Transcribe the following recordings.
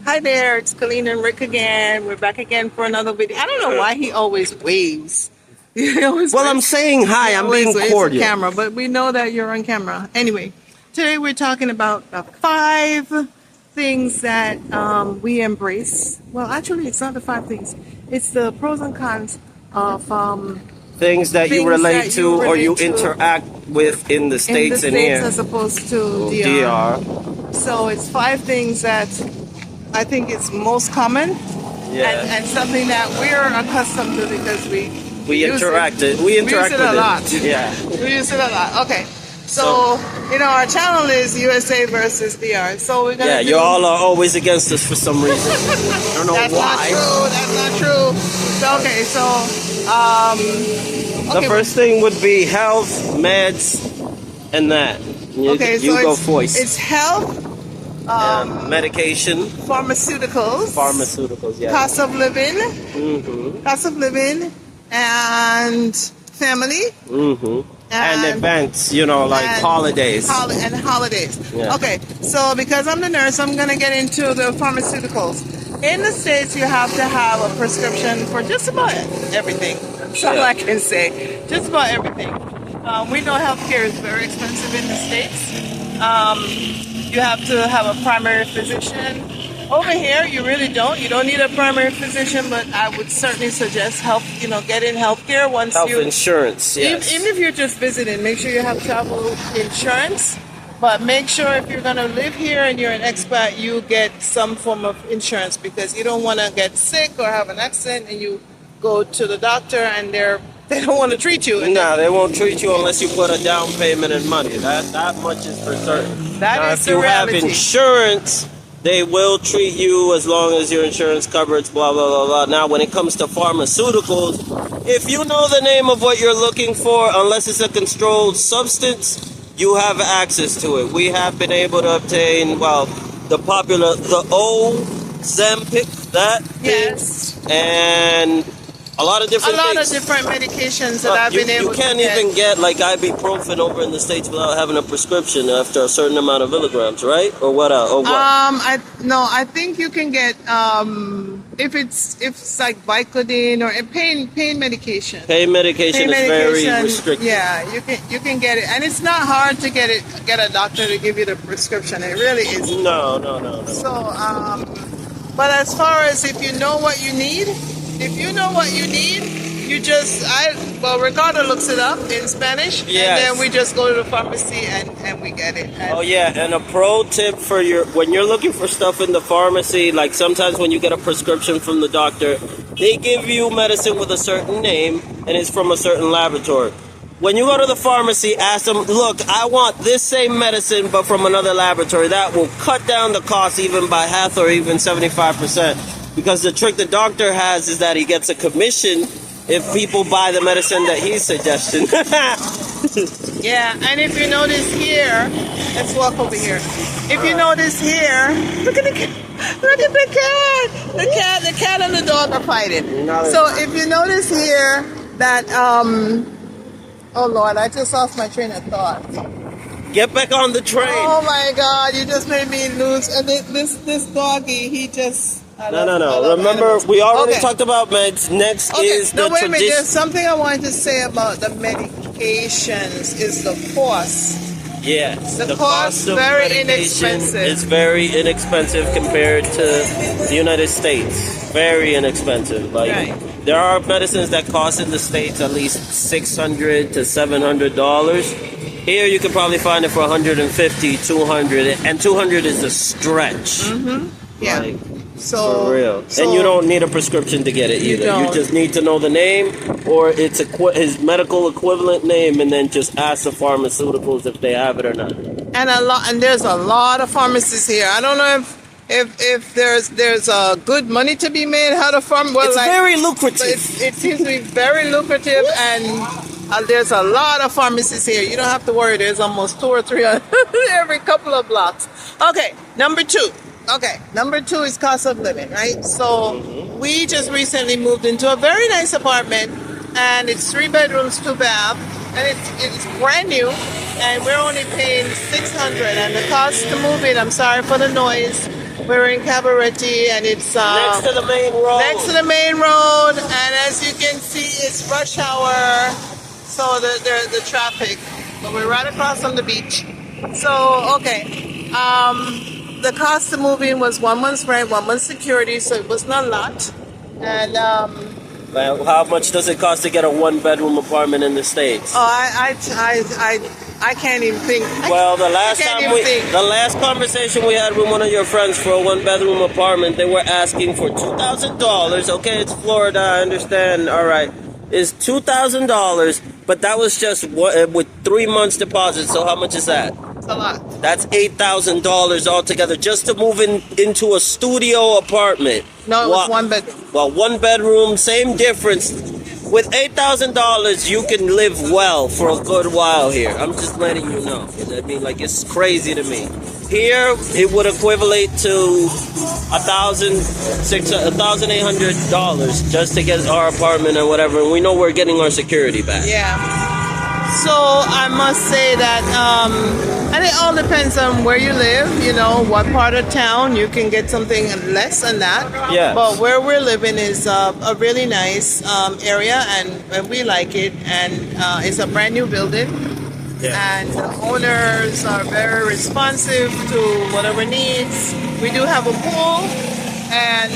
Hi there, it's Colleen and Rick again. We're back again for another video. I don't know why he always waves. He always Well, I'm waves. saying hi. I'm being Waves cordial. the camera, but we know that you're on camera. Anyway, today we're talking about the 5 things that we embrace. Well, actually, it's not the 5 things. It's the pros and cons of Things that you things relate that to you or you relate to interact with in the in States the and States here. as opposed to DR. So it's 5 things that I think is most common. Yeah. And something that we're accustomed to because we use interact it. We interact use it with a lot. Yeah. We use it a lot. Okay. So, our channel is USA versus DR. So we're gonna You all are always against us for some reason. I don't know That's why. That's not true. So, The first thing would be health, meds, and that. You go first. It's health, medication, pharmaceuticals, yeah. cost of living, and family. And events, like holidays. Holidays. Yeah. Okay, so because I'm the nurse, I'm going to get into the pharmaceuticals. In the States, you have to have a prescription for just about everything. That's all I can say. Just about everything. We know healthcare is very expensive in the States. You have to have a primary physician. Over here, you really don't. You don't need a primary physician, but I would certainly suggest getting healthcare once Health insurance, yes. Even if you're just visiting, make sure you have travel insurance. But make sure if you're going to live here and you're an expat, you get some form of insurance because you don't want to get sick or have an accident and you go to the doctor and they don't want to treat you. No, they won't treat you unless you put a down payment in money. That much is for certain. If you have insurance, they will treat you as long as your insurance covers, blah, blah, blah, blah. Now, when it comes to pharmaceuticals, if you know the name of what you're looking for, unless it's a controlled substance, you have access to it. We have been able to obtain, the Ozempic, Yes. and a lot of different medications that I've been able to get. You can't even get like ibuprofen over in the States without having a prescription after a certain amount of milligrams, right? Or what? Or what? I think you can get if it's like Vicodin or pain medication. Pain medication is very restricted. Yeah, you can get it, and it's not hard to get a doctor to give you the prescription. It really is. No. So, but as far as if you know what you need. Ricardo looks it up in Spanish, yes. And then we just go to the pharmacy and we get it. And a pro tip for when you're looking for stuff in the pharmacy, like sometimes when you get a prescription from the doctor, they give you medicine with a certain name and it's from a certain laboratory. When you go to the pharmacy, ask them, look, I want this same medicine but from another laboratory. That will cut down the cost even by half or even 75%. Because the trick the doctor has is that he gets a commission if people buy the medicine that he's suggesting. Yeah, and if you notice here, let's walk over here. If you notice here, look at the cat. The cat and the dog are fighting. So if you notice here that, oh Lord, I just lost my train of thought. Get back on the train. Oh my God, you just made me lose. And this doggy, he just... No. Remember, we already talked about meds. Next is the wait a minute. tradition. There's something I wanted to say about the medications is the cost. Yes, the cost of very medication inexpensive. is very inexpensive compared to the United States. Very inexpensive. There are medicines that cost in the States at least $600 to $700. Here you can probably find it for $150, $200, and $200 is a stretch. Yeah. For real. And you don't need a prescription to get it either. You just need to know the name or it's his medical equivalent name and then just ask the pharmaceuticals if they have it or not. And there's a lot of pharmacies here. I don't know if there's good money to be made out of pharmacy. It's very lucrative. It seems to be very lucrative and there's a lot of pharmacies here. You don't have to worry. There's almost 2 or 3 every couple of blocks. Okay, number 2. Number 2 is cost of living, right? So we just recently moved into a very nice apartment, and it's 3 bedrooms, 2 baths, and it's brand new, and we're only paying $600. And the cost to move in, I'm sorry for the noise, We're in Cabarete, and it's Next to the main road. next to the main road. And as you can see, it's rush hour, so the traffic. But we're right across from the beach. So okay, the cost of moving was 1 month's rent, 1 month's security, so it was not a lot. And Well, how much does it cost to get a 1-bedroom apartment in the States? I can't even think. Well, the last can't time even think. the last conversation we had with one of your friends for a 1-bedroom apartment, they were asking for $2,000. Okay, it's Florida, I understand. All right, it's $2,000, but that was just with 3 months deposit. So how much is that? It's a lot. That's $8,000 altogether just to move into a studio apartment. No, it was 1 bedroom. Well, 1 bedroom, same difference. With $8,000, you can live well for a good while here. I'm just letting you know. I mean, like, it's crazy to me. Here, it would equivalent to $1,800 just to get our apartment or whatever. And we know we're getting our security back. Yeah. So I must say that, and it all depends on where you live, you know, what part of town. You can get something less than that. Yeah. But where we're living is a really nice area, and we like it. And it's a brand new building. Yeah. And the owners are very responsive to whatever needs. We do have a pool, and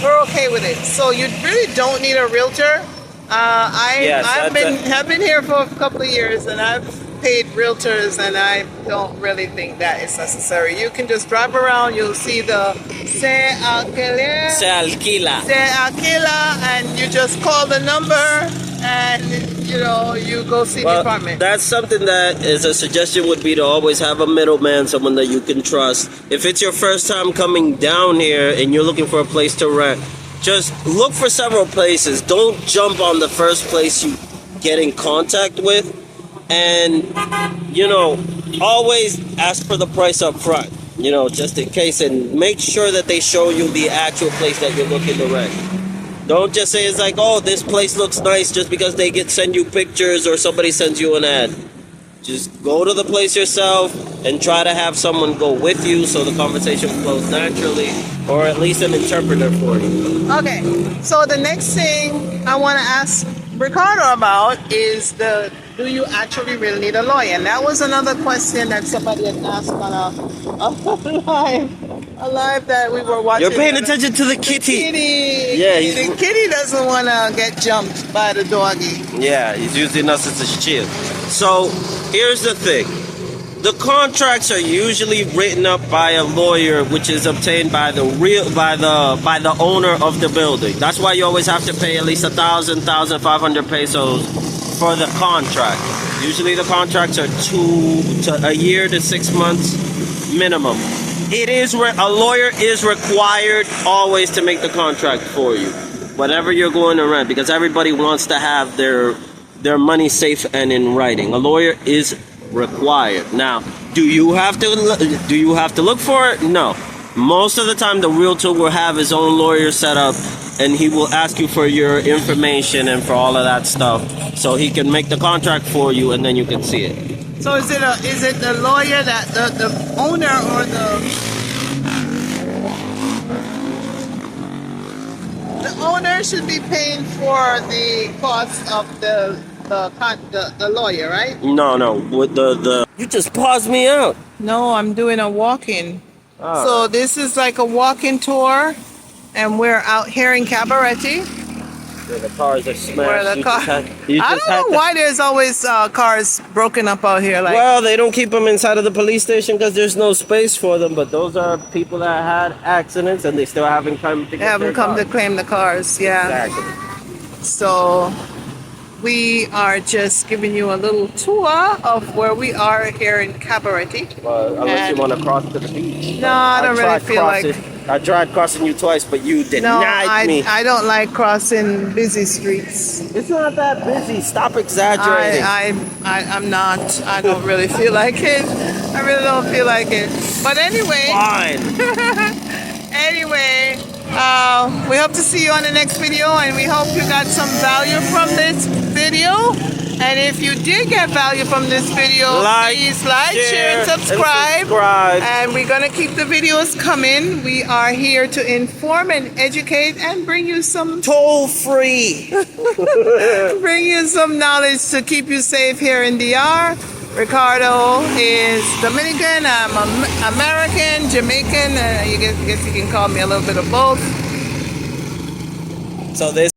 we're okay with it. So you really don't need a realtor. I've been here for a couple of years, and I've paid realtors, and I don't really think that is necessary. You can just drive around. You'll see the Se Alquila, and you just call the number, and you know you go see the apartment. That's something that is a suggestion would be to always have a middleman, someone that you can trust. If it's your first time coming down here and you're looking for a place to rent, just look for several places. Don't jump on the first place you get in contact with. And, you know, always ask for the price up front, you know, just in case. And make sure that they show you the actual place that you're looking to rent. Don't just say it's like, oh, this place looks nice just because they send you pictures or somebody sends you an ad. Just go to the place yourself and try to have someone go with you so the conversation flows naturally, or at least an interpreter for you. Okay, so the next thing I want to ask Ricardo about is do you actually really need a lawyer? And that was another question that somebody had asked on a live that we were watching. You're paying attention to the kitty. Yeah, the kitty doesn't want to get jumped by the doggy. Yeah, he's using us as a shield. So here's the thing. The contracts are usually written up by a lawyer, which is obtained by the owner of the building. That's why you always have to pay at least 1,500 pesos for the contract. Usually the contracts are a year to 6 months minimum. A lawyer is required always to make the contract for you, whatever you're going to rent, because everybody wants to have their money safe and in writing. A lawyer is required. Now, do you have to look for it? No. Most of the time the realtor will have his own lawyer set up, and he will ask you for your information and for all of that stuff, so he can make the contract for you, and then you can see it. So is it the lawyer that the owner or the owner should be paying for the cost of the lawyer, right? No. With you just paused me out. No, I'm doing a walk-in. Oh. So this is like a walk-in tour, and we're out here in Cabarete. Where the cars are smashed. I don't know why there's always cars broken up out here. Well, they don't keep them inside of the police station because there's no space for them. But those are people that had accidents, and they still haven't come to to claim the cars. Yeah. Exactly. So we are just giving you a little tour of where we are here in Cabarete. Well, unless you want to cross to the beach. No, I don't really feel like. I tried crossing you twice, but you denied me. I don't like crossing busy streets. It's not that busy. Stop exaggerating. I'm not. I don't really feel like it. I really don't feel like it. But anyway. Fine. Anyway, we hope to see you on the next video, and we hope you got some value from this video. And if you did get value from this video, please like, share, and subscribe. And we're going to keep the videos coming. We are here to inform and educate and bring you some toll free. Bring you some knowledge to keep you safe here in DR. Ricardo is Dominican, I'm American, Jamaican, I guess you can call me a little bit of both. So this